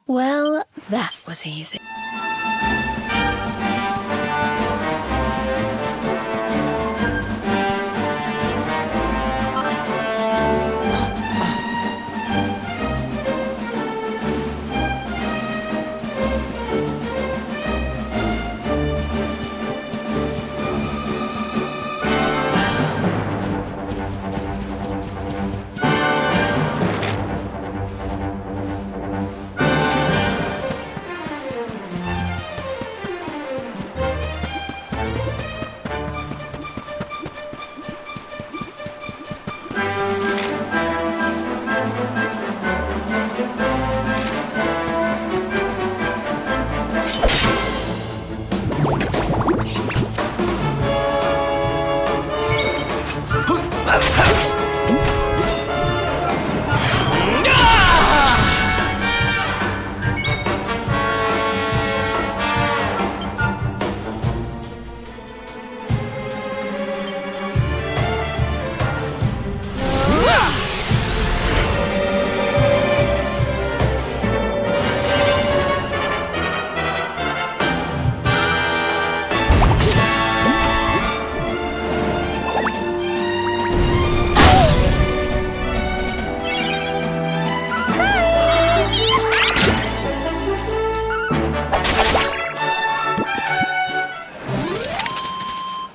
Well, that was easy.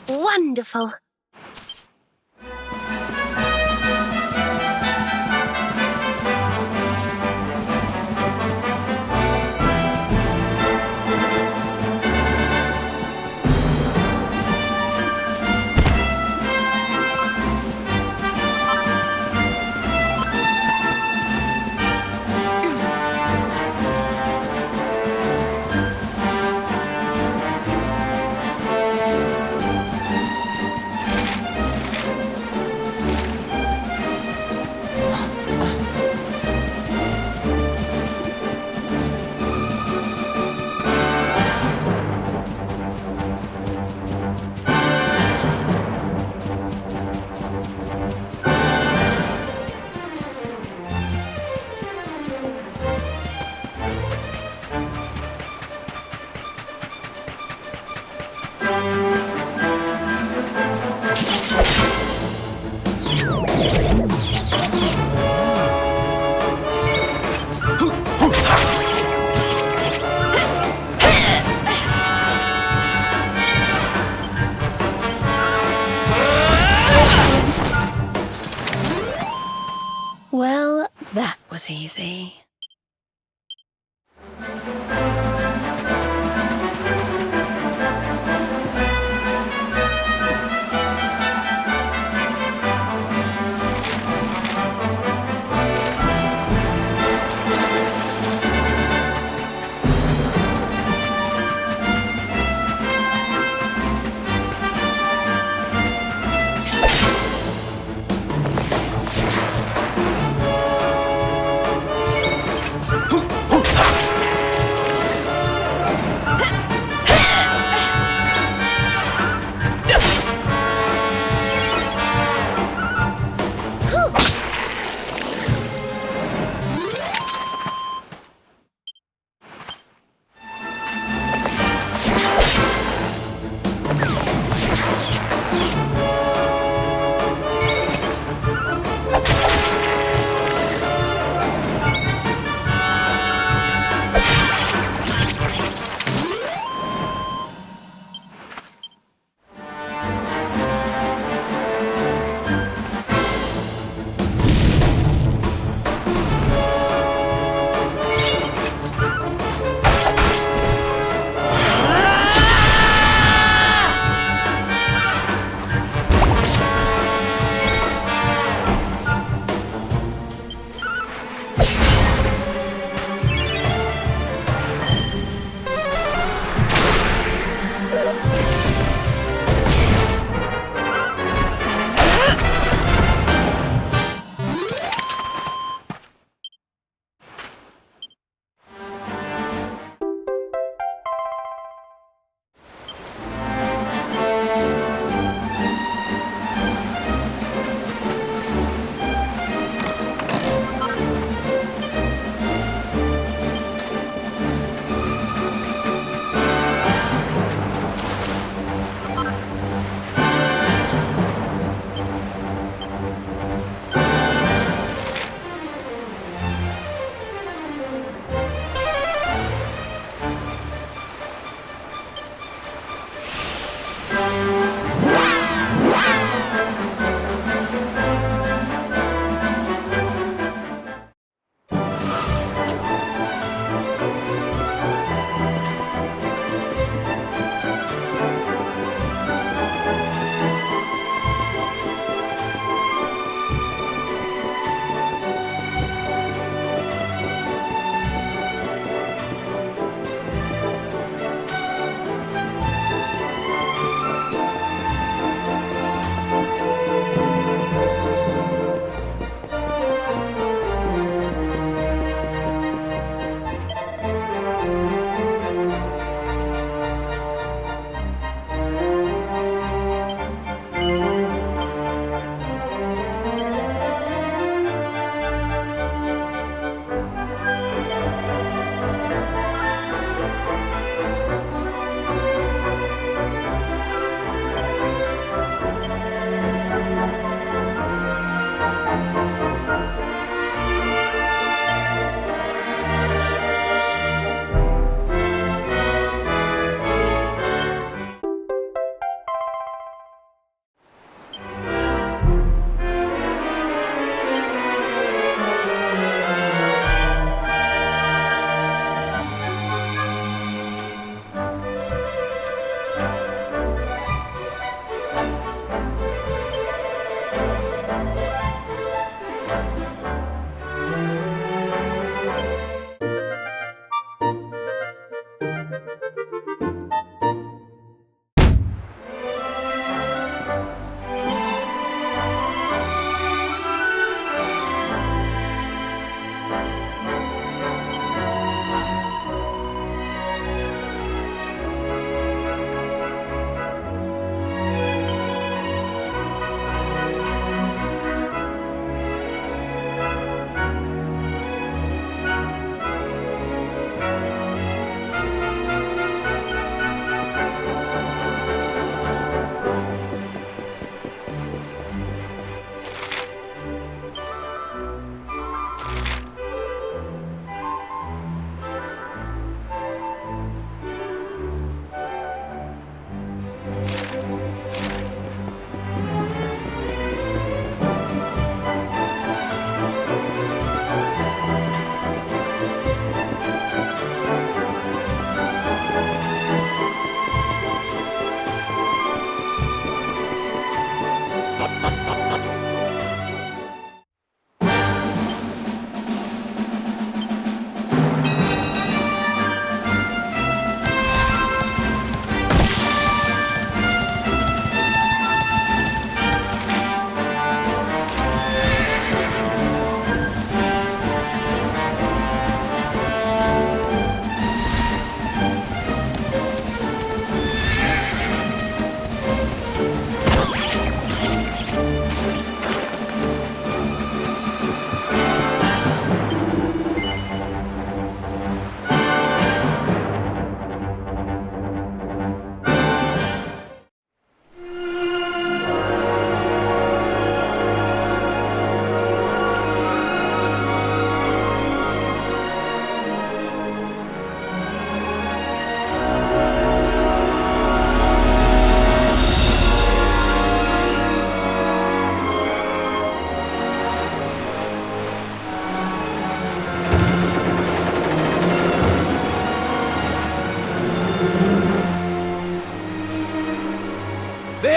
Wonderful. Well, that was easy.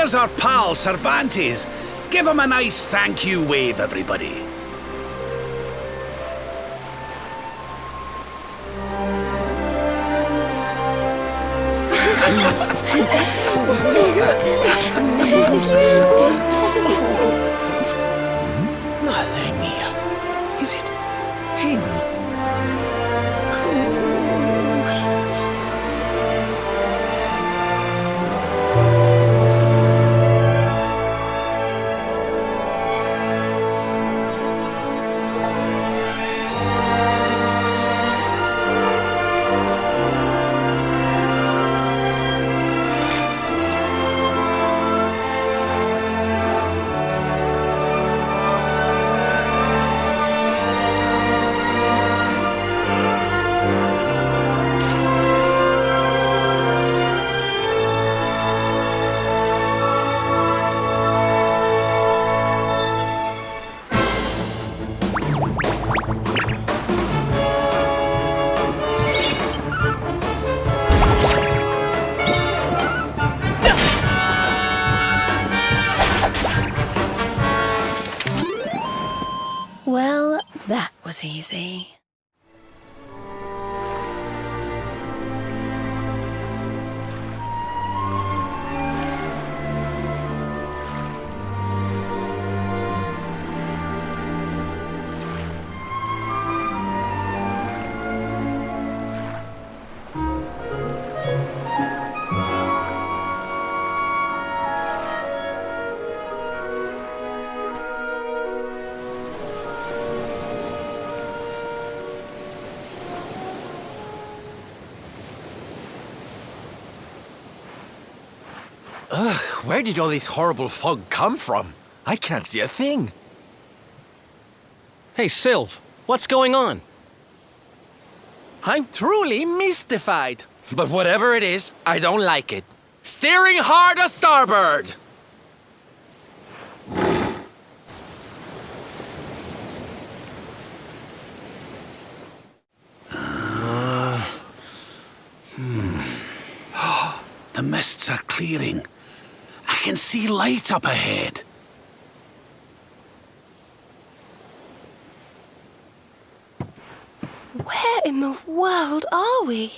Here's our pal, Cervantes. Give him a nice thank you wave, everybody. Madre mía. Is it him? Well, that was easy. Ugh, where did all this horrible fog come from? I can't see a thing. Hey, Sylv, what's going on? I'm truly mystified. But whatever it is, I don't like it. Steering hard a starboard! The mists are clearing. I can see light up ahead. Where in the world are we?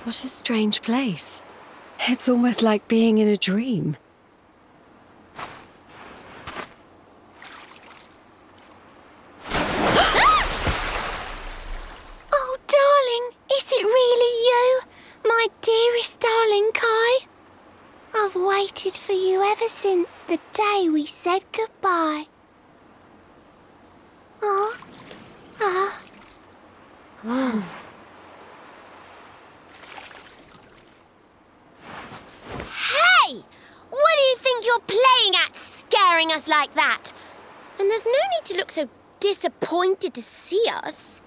What a strange place. It's almost like being in a dream. Oh, darling, is it really you? My dearest darling Kai? I've waited for you ever since the day we said goodbye. Hey! What do you think you're playing at, scaring us like that? And there's no need to look so disappointed to see us.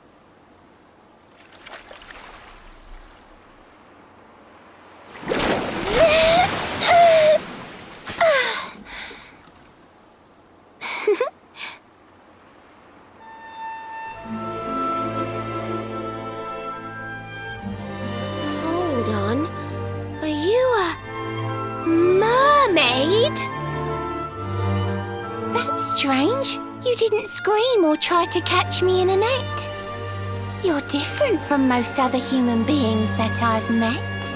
Hold on. Are you a mermaid? That's strange. You didn't scream or try to catch me in a net. You're different from most other human beings that I've met.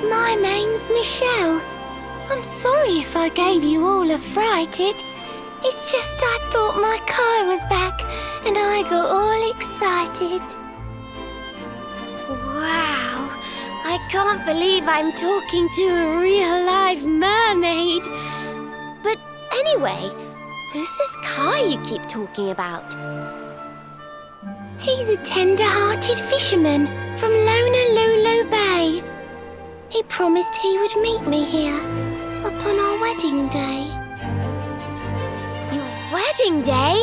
My name's Michelle. I'm sorry if I gave you all a fright. It's just I thought my car was back and I got all excited. Wow, I can't believe I'm talking to a real live mermaid. But anyway, who's this car you keep talking about? He's a tender-hearted fisherman from Honolulu Bay. He promised he would meet me here upon our wedding day. Your wedding day?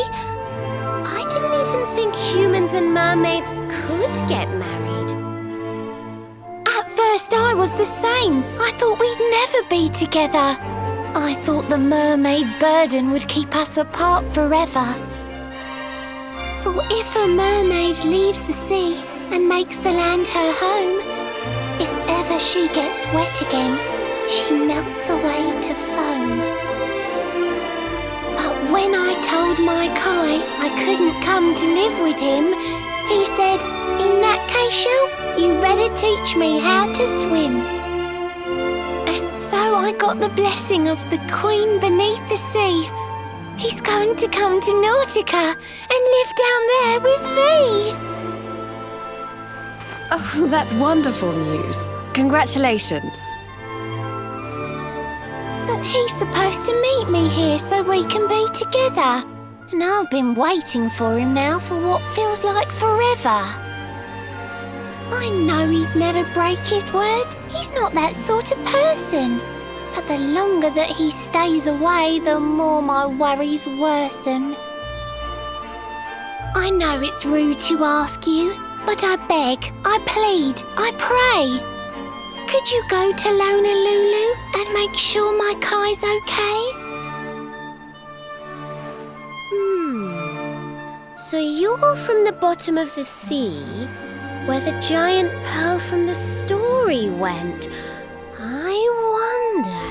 I didn't even think humans and mermaids could get married. At first I was the same. I thought we'd never be together. I thought the mermaid's burden would keep us apart forever. For if a mermaid leaves the sea and makes the land her home, if ever she gets wet again, she melts away to foam. But when I told my Kai I couldn't come to live with him, he said, "In that case, Shell, you better teach me how to swim." And so I got the blessing of the Queen beneath the sea. He's going to come to Nautica and live down there with me. Oh, that's wonderful news. Congratulations. But he's supposed to meet me here so we can be together. And I've been waiting for him now for what feels like forever. I know he'd never break his word. He's not that sort of person. But the longer that he stays away, the more my worries worsen. I know it's rude to ask you, but I beg, I plead, I pray. Could you go to Honolulu and make sure my Kai's okay? So you're from the bottom of the sea, where the giant pearl from the story went. I wonder...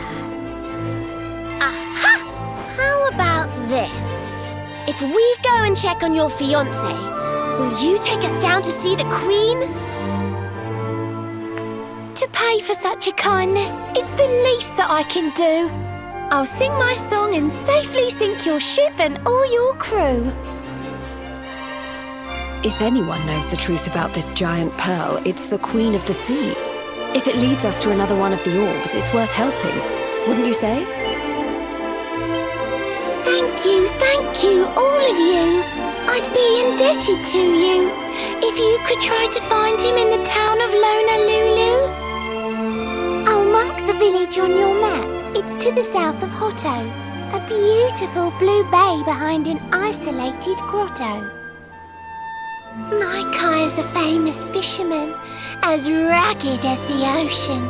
Aha! How about this? If we go and check on your fiancé, will you take us down to see the Queen? To pay for such a kindness, it's the least that I can do. I'll sing my song and safely sink your ship and all your crew. If anyone knows the truth about this giant pearl, it's the Queen of the Sea. If it leads us to another one of the orbs, it's worth helping. Wouldn't you say? Thank you, all of you. I'd be indebted to you. If you could try to find him in the town of Honolulu. I'll mark the village on your map. It's to the south of Hotto, a beautiful blue bay behind an isolated grotto. My Kai is a famous fisherman, as rugged as the ocean.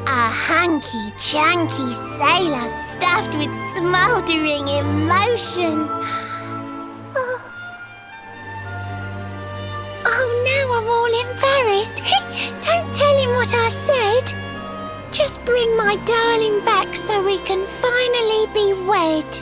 A hanky-chanky sailor stuffed with smouldering emotion. Oh, now I'm all embarrassed. Don't tell him what I said. Just bring my darling back so we can finally be wed.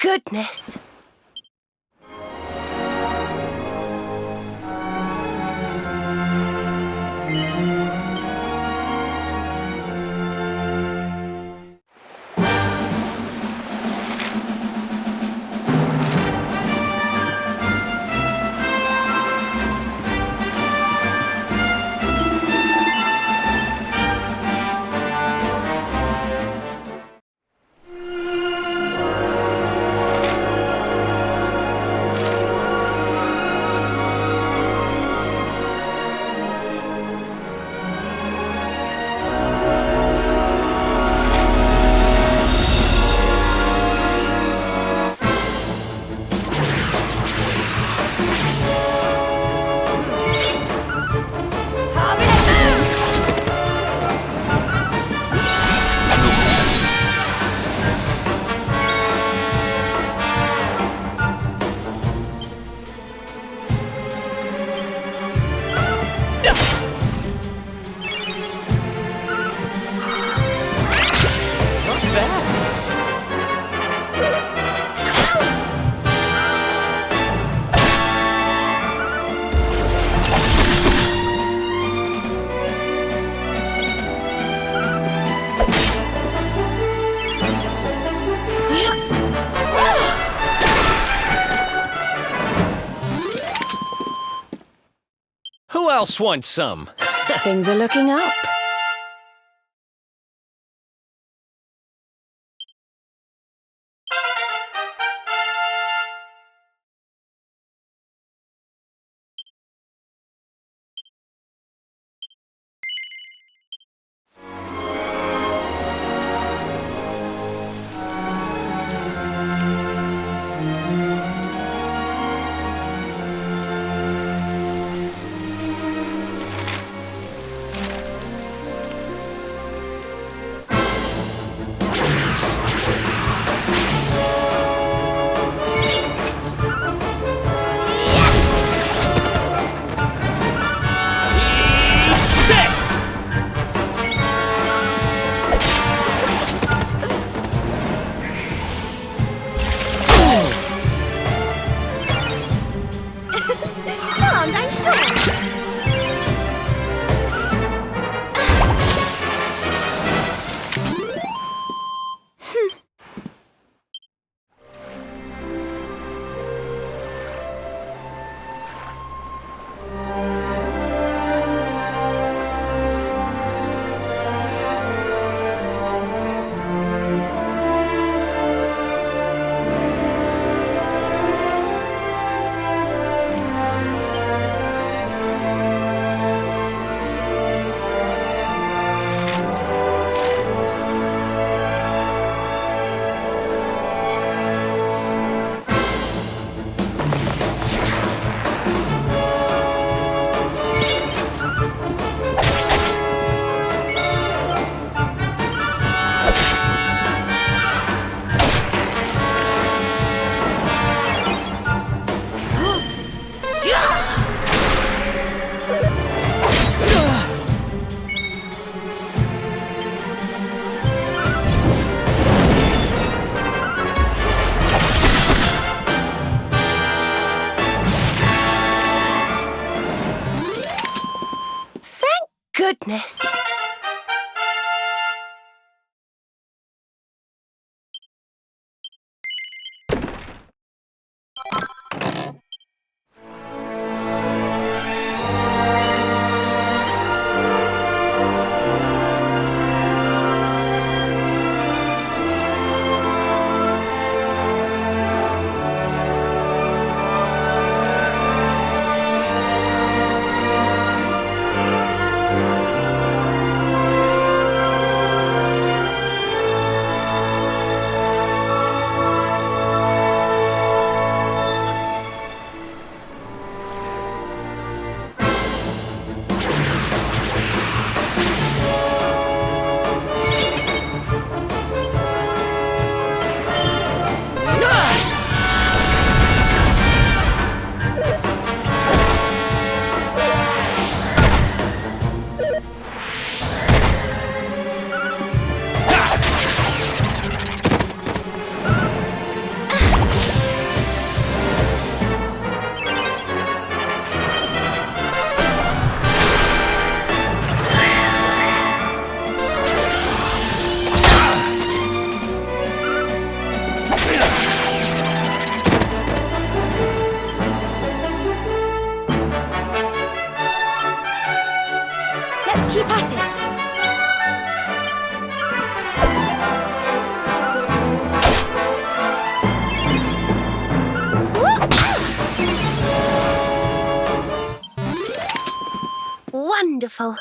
goodness. Who else wants some? Things are looking up. at it. Wonderful.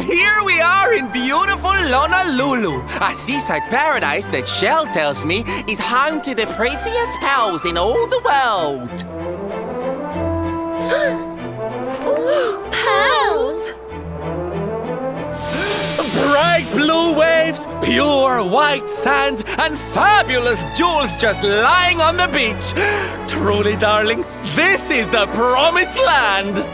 Here we are in beautiful Honolulu, a seaside paradise that Shell tells me is home to the prettiest pearls in all the world. Pearls! Bright blue waves, pure white sands, and fabulous jewels just lying on the beach. Truly, darlings, this is the promised land.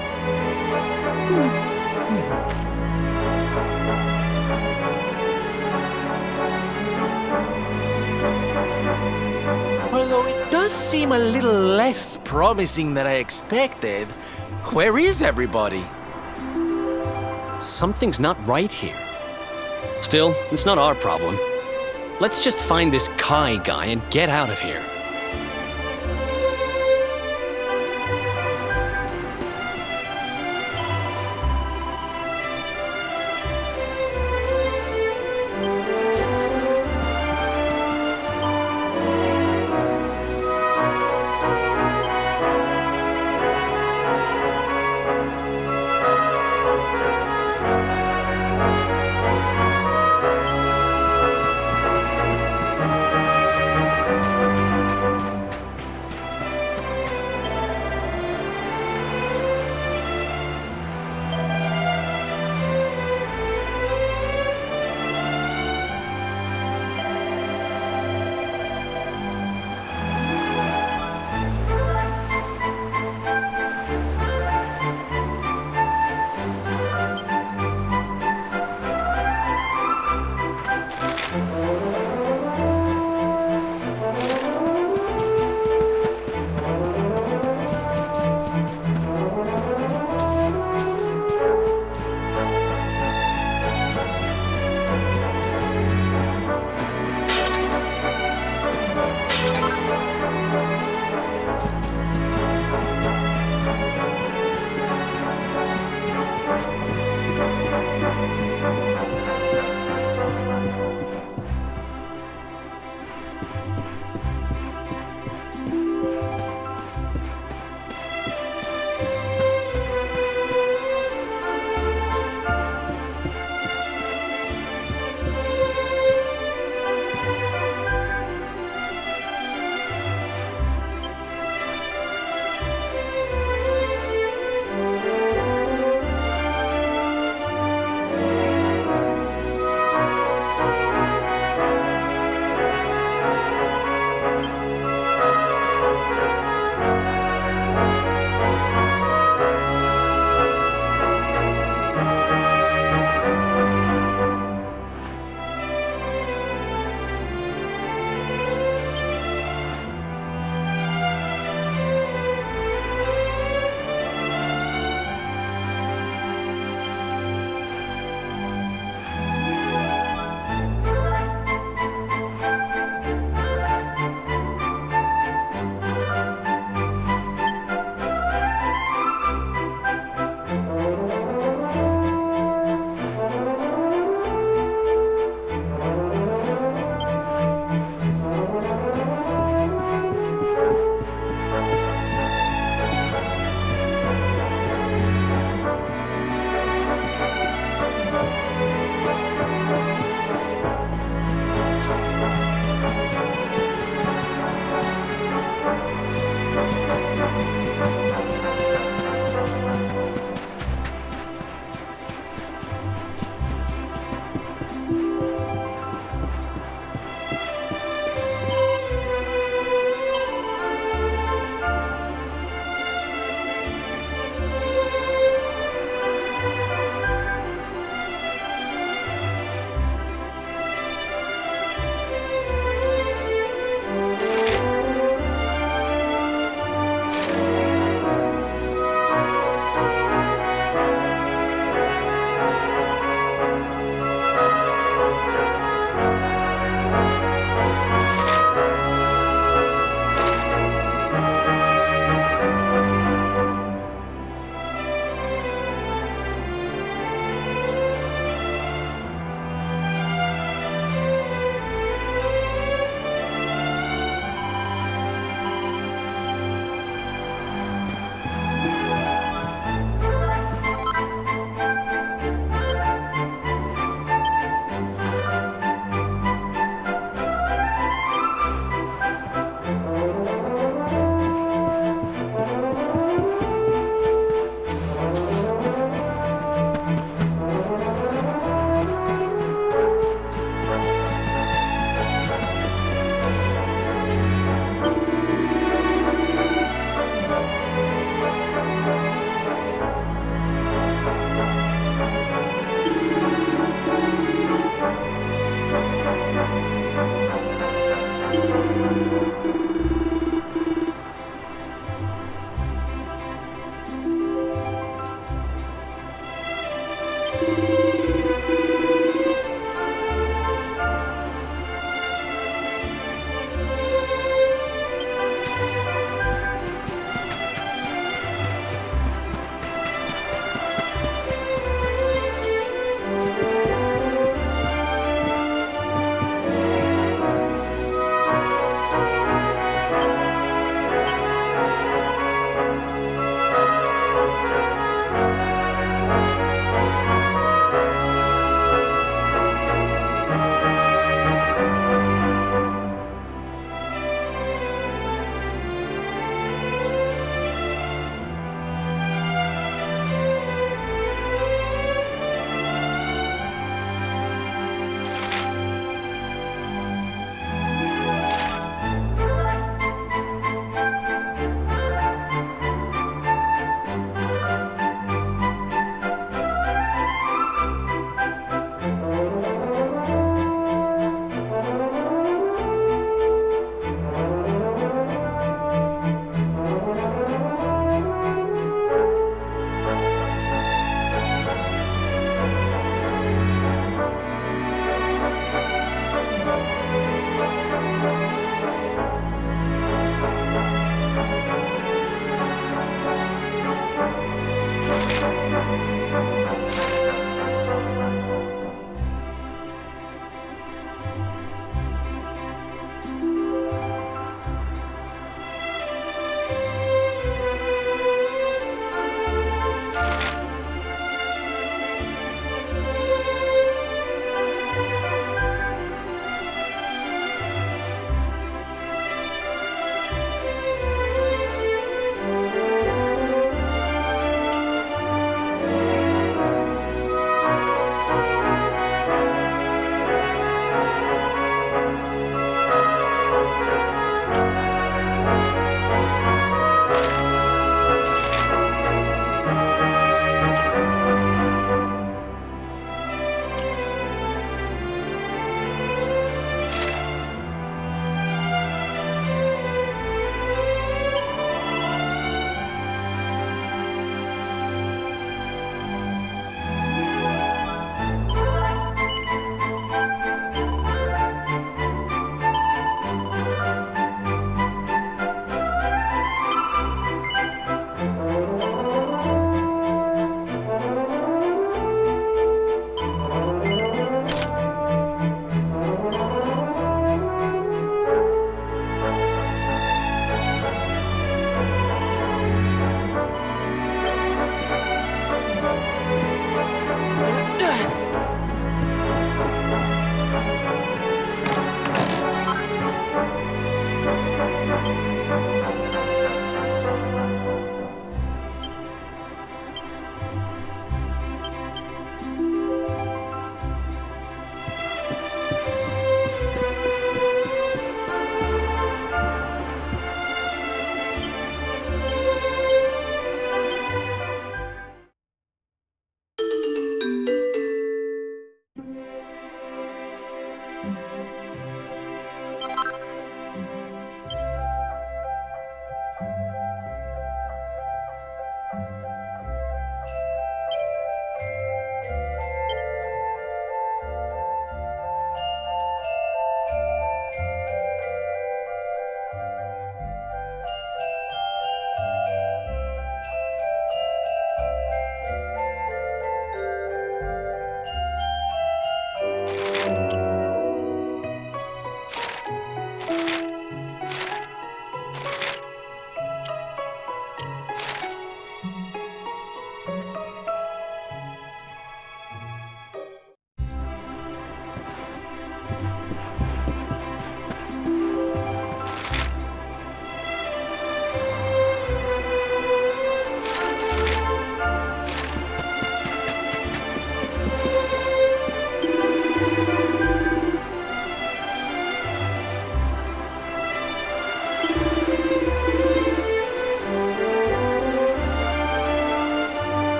Although it does seem a little less promising than I expected. Where is everybody? Something's not right here. Still, it's not our problem. Let's just find this Kai guy and get out of here.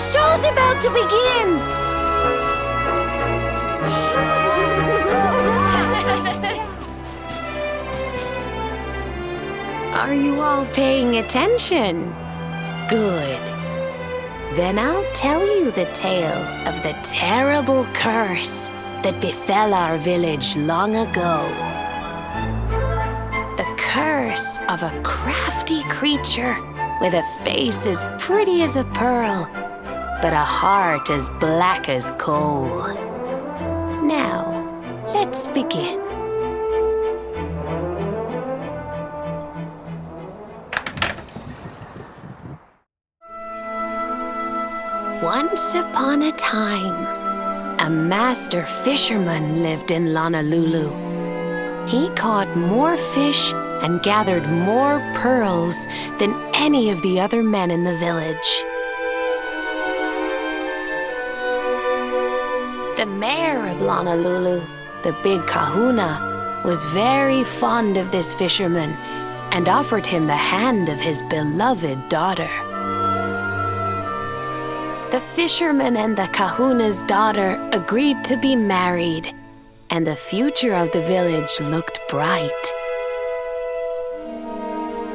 show's about to begin! Are you all paying attention? Good. Then I'll tell you the tale of the terrible curse that befell our village long ago. The curse of a crafty creature with a face as pretty as a pearl, but a heart as black as coal. Now, let's begin. Once upon a time, a master fisherman lived in Honolulu. He caught more fish and gathered more pearls than any of the other men in the village. The mayor of Honolulu, the big kahuna, was very fond of this fisherman and offered him the hand of his beloved daughter. The fisherman and the kahuna's daughter agreed to be married, and the future of the village looked bright.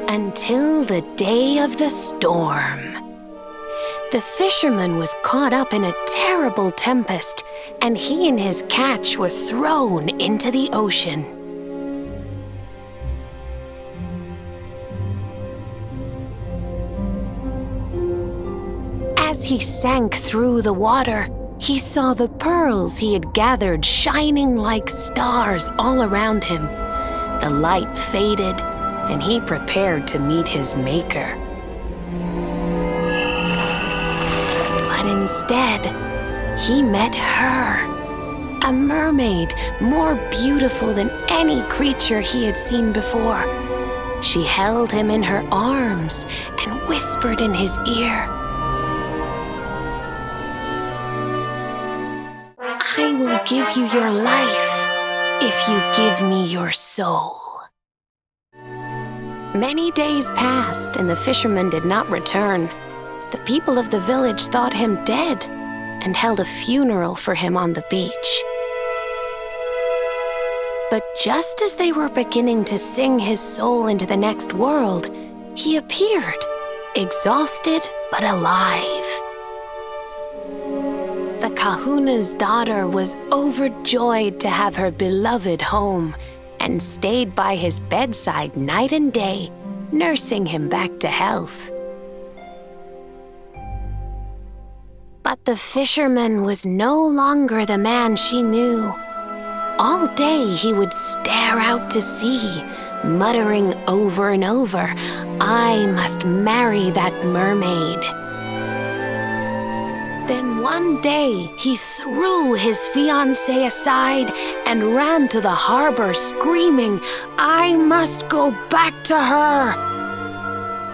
Until the day of the storm. The fisherman was caught up in a terrible tempest, and he and his catch were thrown into the ocean. As he sank through the water, he saw the pearls he had gathered shining like stars all around him. The light faded, and he prepared to meet his maker. But instead, he met her. A mermaid more beautiful than any creature he had seen before. She held him in her arms and whispered in his ear, "I will give you your life if you give me your soul." Many days passed and the fisherman did not return. The people of the village thought him dead and held a funeral for him on the beach. But just as they were beginning to sing his soul into the next world, he appeared, exhausted but alive. The kahuna's daughter was overjoyed to have her beloved home and stayed by his bedside night and day, nursing him back to health. But the fisherman was no longer the man she knew. All day he would stare out to sea, muttering over and over, "I must marry that mermaid." Then one day he threw his fiancée aside and ran to the harbor screaming, "I must go back to her!"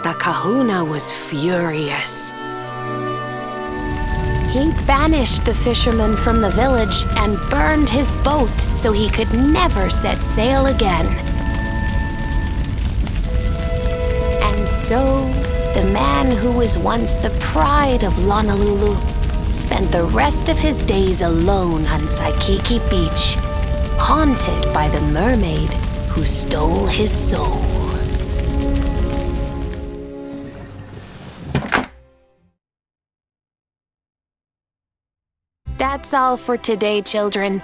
The kahuna was furious. He banished the fisherman from the village and burned his boat so he could never set sail again. And so, the man who was once the pride of Honolulu spent the rest of his days alone on Saikiki Beach, haunted by the mermaid who stole his soul. That's all for today, children.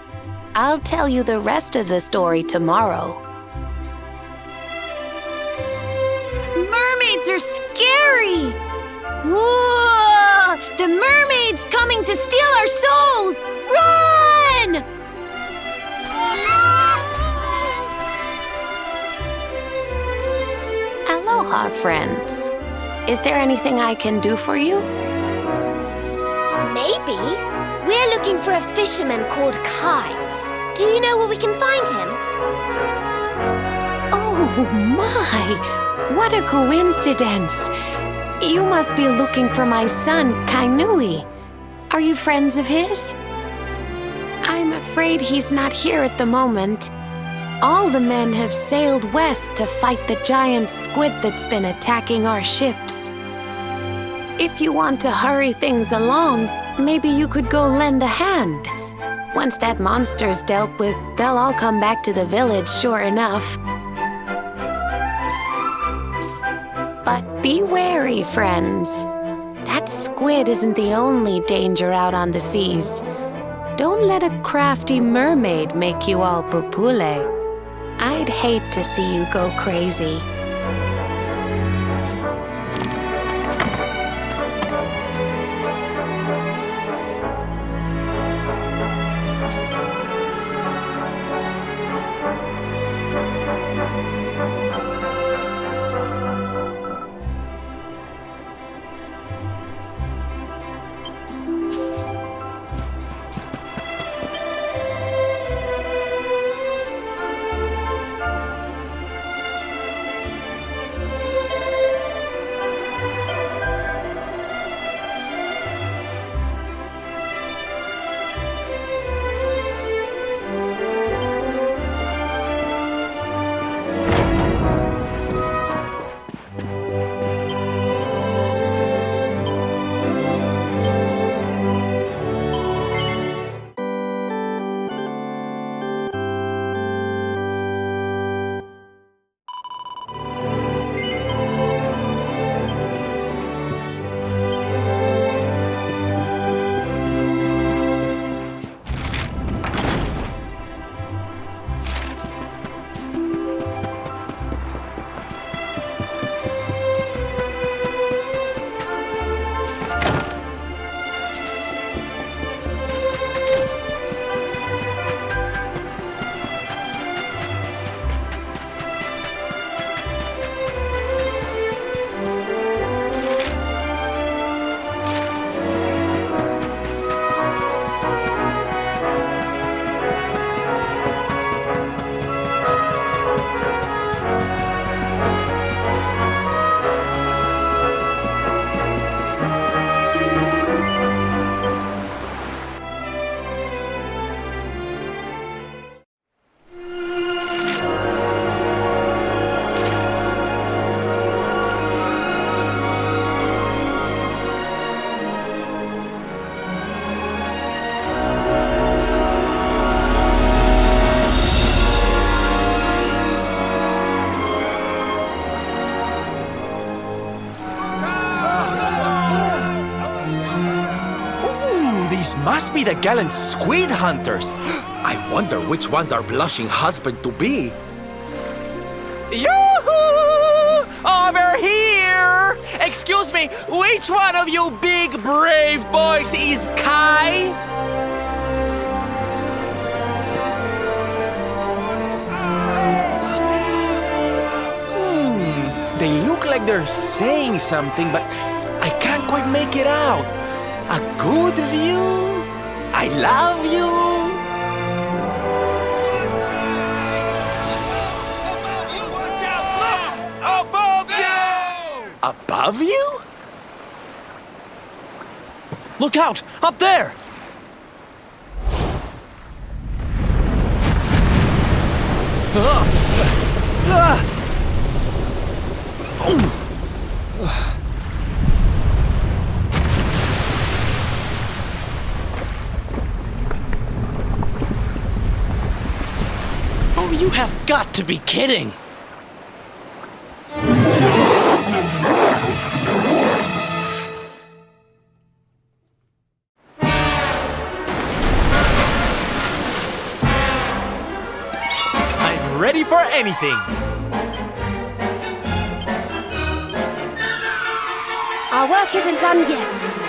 I'll tell you the rest of the story tomorrow. Mermaids are scary! Whoa! The mermaid's coming to steal our souls! Run! Aloha, friends. Is there anything I can do for you? Maybe. We're looking for a fisherman called Kai. Do you know where we can find him? Oh my! What a coincidence! You must be looking for my son, Kainui. Are you friends of his? I'm afraid he's not here at the moment. All the men have sailed west to fight the giant squid that's been attacking our ships. If you want to hurry things along, maybe you could go lend a hand. Once that monster's dealt with, they'll all come back to the village, sure enough. But be wary, friends. That squid isn't the only danger out on the seas. Don't let a crafty mermaid make you all pupule. I'd hate to see you go crazy. must be the gallant squid hunters. I wonder which ones are blushing husband-to-be. Yoo-hoo! Over here! Excuse me, which one of you big brave boys is Kai? They look like they're saying something, but I can't quite make it out. A good view? I love you? Above you! Above you? Look out! Up there! Oh, you have got to be kidding! I'm ready for anything. Our work isn't done yet.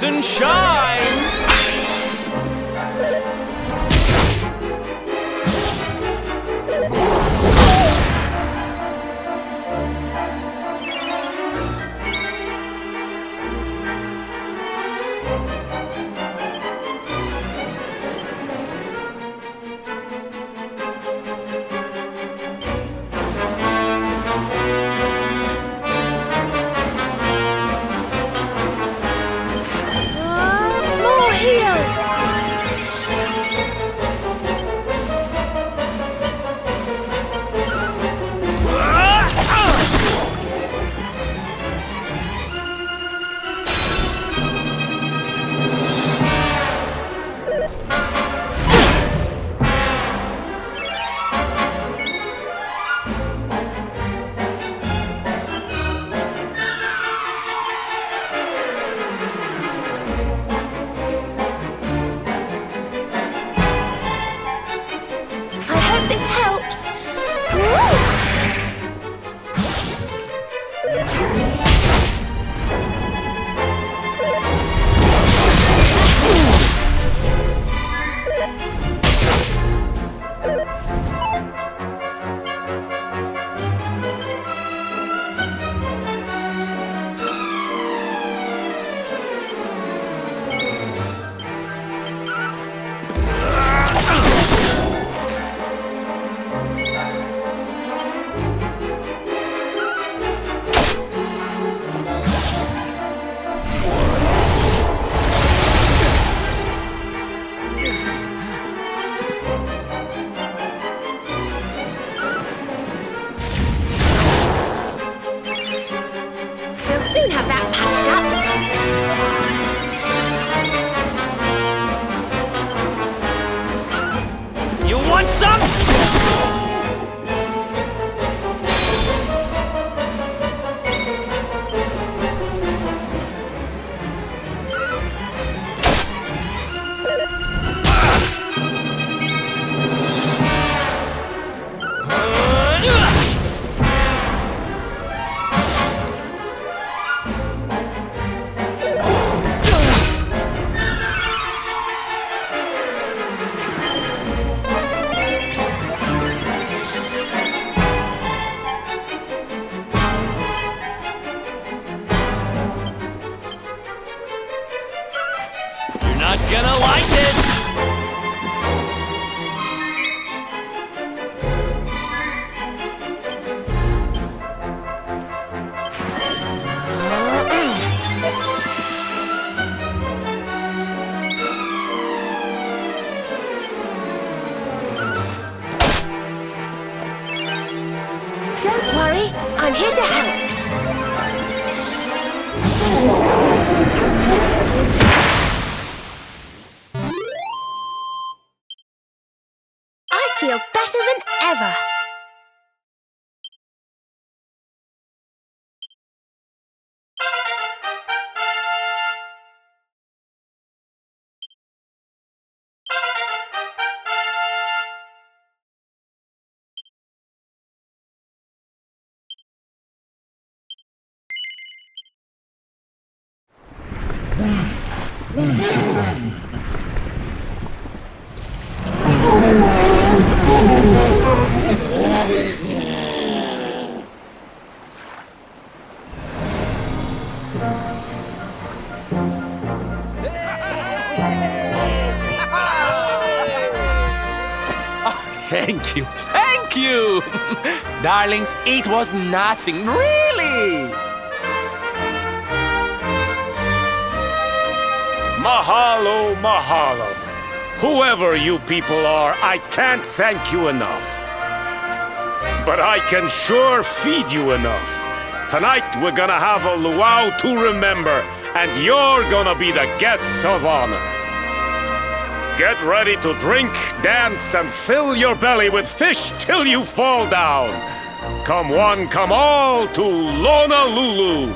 rise and shine! More heal! I hope this helps. We'll soon have that patched up. You want some? You're not gonna like it! Don't worry, I'm here to help. I feel better than ever. Thank you, thank you! Darlings, it was nothing, really! Mahalo, mahalo. Whoever you people are, I can't thank you enough. But I can sure feed you enough. Tonight we're gonna have a luau to remember, and you're gonna be the guests of honor. Get ready to drink, dance, and fill your belly with fish till you fall down. Come one, come all to Honolulu.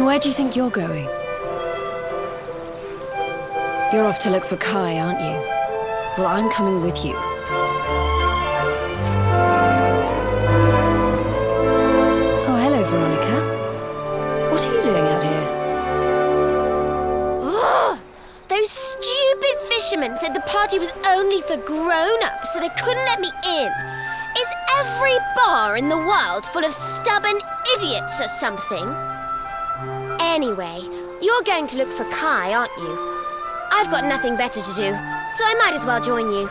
Where do you think you're going? You're off to look for Kai, aren't you? Well, I'm coming with you. Oh, hello, Veronica. What are you doing out here? Ugh! Those stupid fishermen said the party was only for grown-ups, so they couldn't let me in. Is every bar in the world full of stubborn idiots or something? Anyway, you're going to look for Kai, aren't you? I've got nothing better to do, so I might as well join you.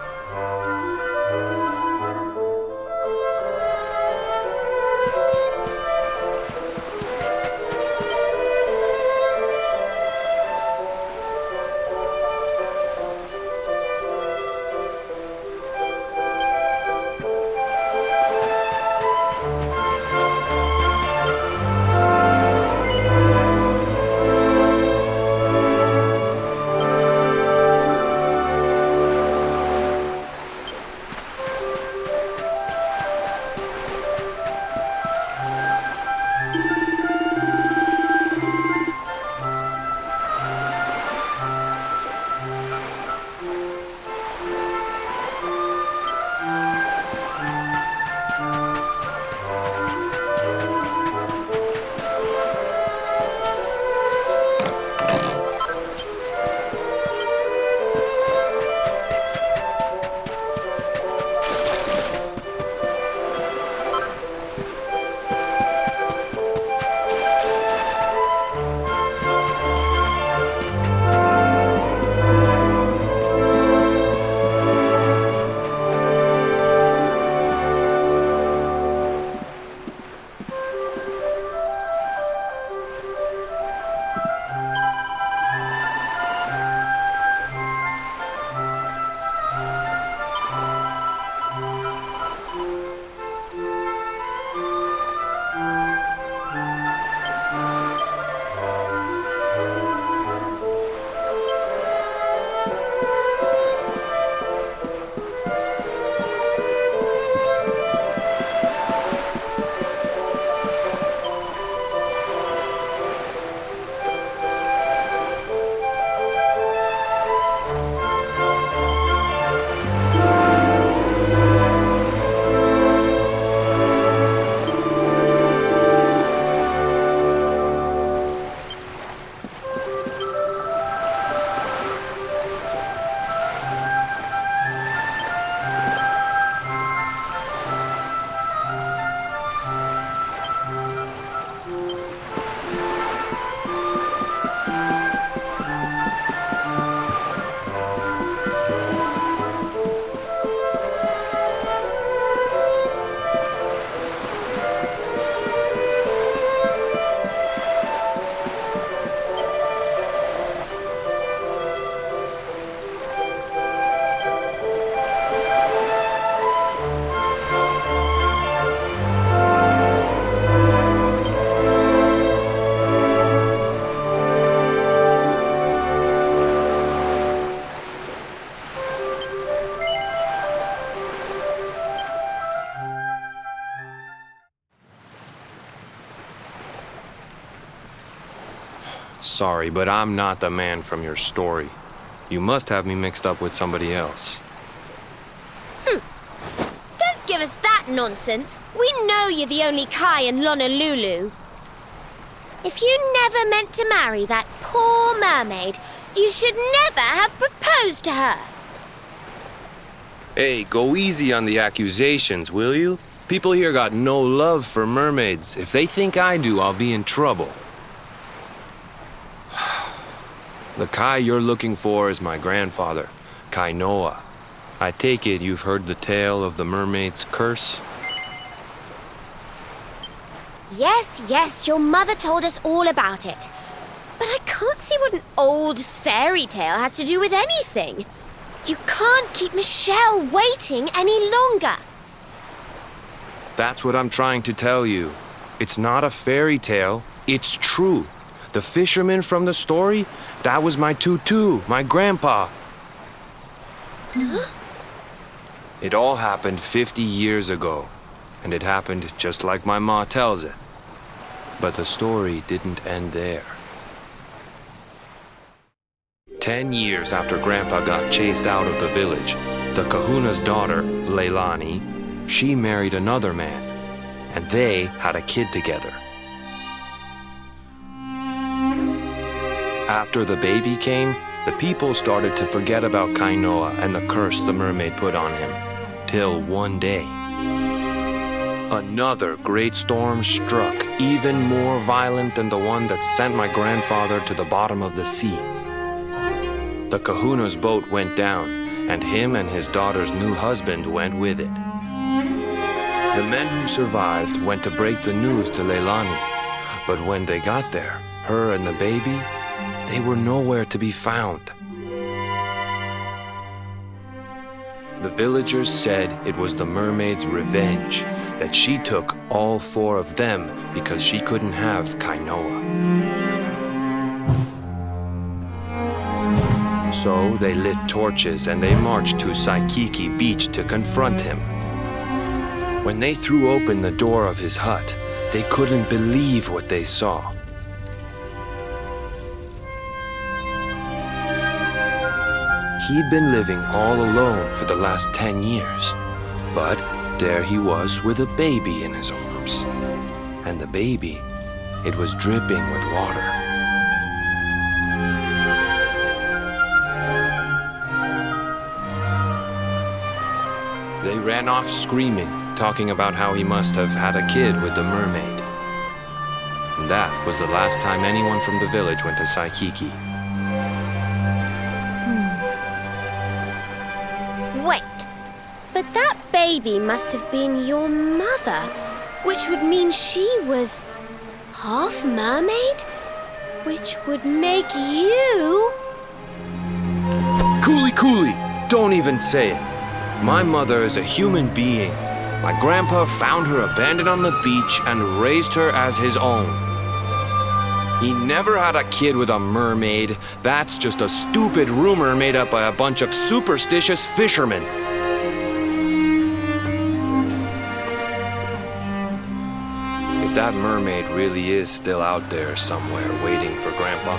Sorry, but I'm not the man from your story. You must have me mixed up with somebody else. Don't give us that nonsense. We know you're the only Kai in Honolulu. If you never meant to marry that poor mermaid, you should never have proposed to her. Hey, go easy on the accusations, will you? People here got no love for mermaids. If they think I do, I'll be in trouble. The Kai you're looking for is my grandfather, Kai Noa. I take it you've heard the tale of the mermaid's curse? Yes, your mother told us all about it. But I can't see what an old fairy tale has to do with anything. You can't keep Michelle waiting any longer. That's what I'm trying to tell you. It's not a fairy tale, it's true. The fisherman from the story, that was my tutu, my grandpa. Huh? It all happened 50 years ago, and it happened just like my ma tells it. But the story didn't end there. 10 years after Grandpa got chased out of the village, the kahuna's daughter, Leilani, she married another man, and they had a kid together. After the baby came, the people started to forget about Kainoa and the curse the mermaid put on him, till one day. Another great storm struck, even more violent than the one that sent my grandfather to the bottom of the sea. The kahuna's boat went down, and him and his daughter's new husband went with it. The men who survived went to break the news to Leilani, but when they got there, her and the baby, they were nowhere to be found. The villagers said it was the mermaid's revenge, that she took all 4 of them because she couldn't have Kainoa. So they lit torches and they marched to Saikiki Beach to confront him. When they threw open the door of his hut, they couldn't believe what they saw. He'd been living all alone for the last 10 years, but there he was with a baby in his arms. And the baby, it was dripping with water. They ran off screaming, talking about how he must have had a kid with the mermaid. And that was the last time anyone from the village went to Saikiki. Wait, but that baby must have been your mother, which would mean she was half mermaid, which would make you... Cooley, don't even say it. My mother is a human being. My grandpa found her abandoned on the beach and raised her as his own. He never had a kid with a mermaid. That's just a stupid rumor made up by a bunch of superstitious fishermen. If that mermaid really is still out there somewhere waiting for Grandpa,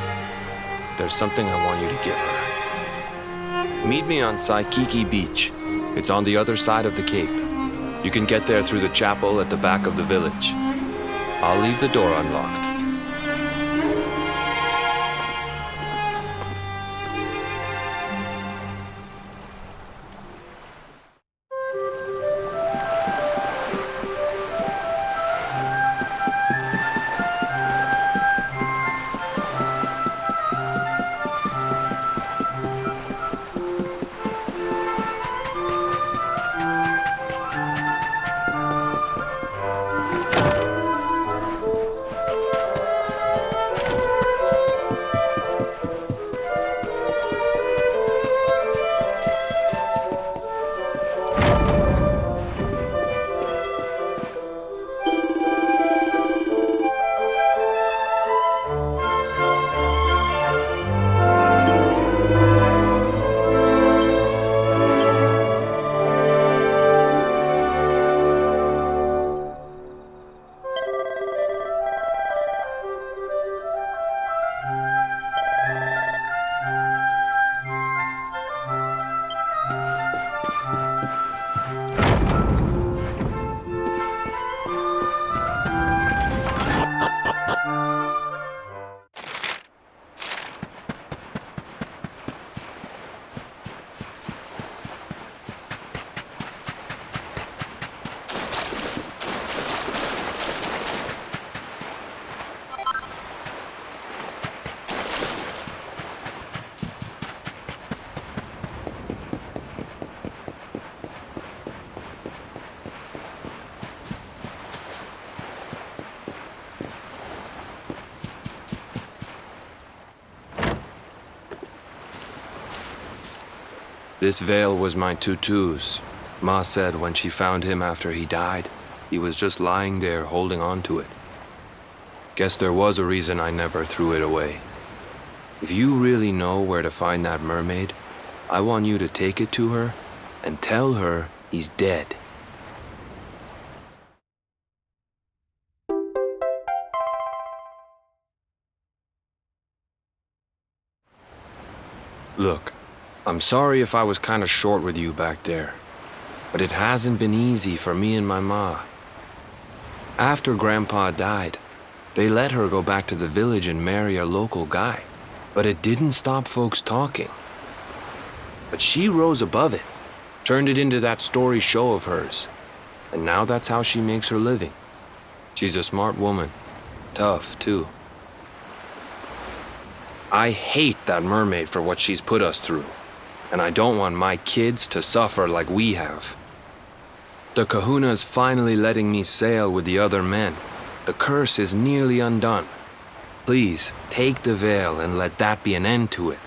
there's something I want you to give her. Meet me on Saikiki Beach. It's on the other side of the cape. You can get there through the chapel at the back of the village. I'll leave the door unlocked. This veil was my tutu's. Ma said when she found him after he died, he was just lying there holding on to it. Guess there was a reason I never threw it away. If you really know where to find that mermaid, I want you to take it to her and tell her he's dead. Look, I'm sorry if I was kinda short with you back there, but it hasn't been easy for me and my ma. After Grandpa died, they let her go back to the village and marry a local guy, but it didn't stop folks talking. But she rose above it, turned it into that story show of hers, and now that's how she makes her living. She's a smart woman, tough too. I hate that mermaid for what she's put us through, and I don't want my kids to suffer like we have. The Kahuna's finally letting me sail with the other men. The curse is nearly undone. Please, take the veil and let that be an end to it.